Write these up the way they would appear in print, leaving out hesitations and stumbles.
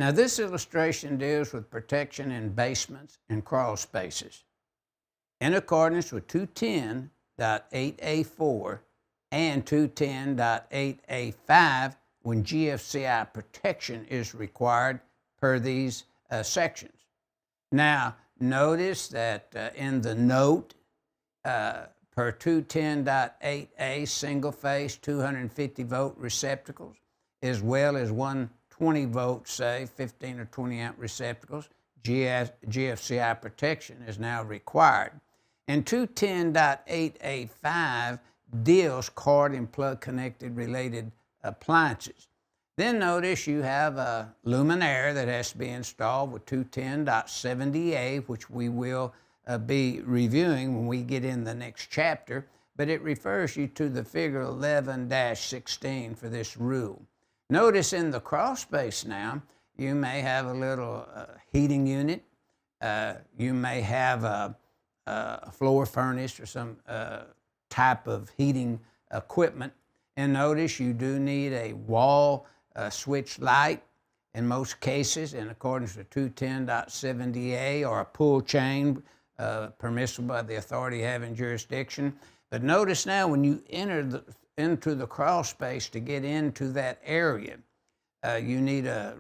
Now this illustration deals with protection in basements and crawl spaces. In accordance with 210.8A4 and 210.8A5, when GFCI protection is required per these sections. Now, notice that in the note, per 210.8A, single-phase 250-volt receptacles, as well as 120-volt, say, 15 or 20-amp receptacles, GFCI protection is now required. And 210.8A5 deals cord and plug connected related appliances. Then notice you have a luminaire that has to be installed with 210.70A, which we will be reviewing when we get in the next chapter, but it refers you to the figure 11-16 for this rule. Notice in the crawl space now, you may have a little heating unit, you may have a floor furnace or some type of heating equipment, and notice you do need a wall switch light in most cases in accordance with 210.70A, or a pull chain permissible by the authority having jurisdiction. But notice now when you enter into the crawl space to get into that area, you need a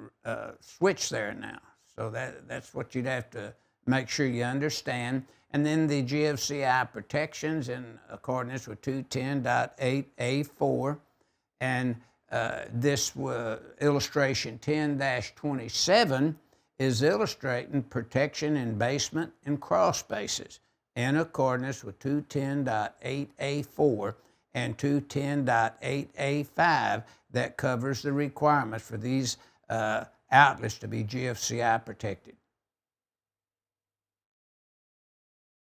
switch there now. So that's what you'd have to make sure you understand. And then the GFCI protections in accordance with 210.8A4, and this illustration 10-27 is illustrating protection in basement and crawl spaces in accordance with 210.8A4 and 210.8A5 that covers the requirements for these outlets to be GFCI protected.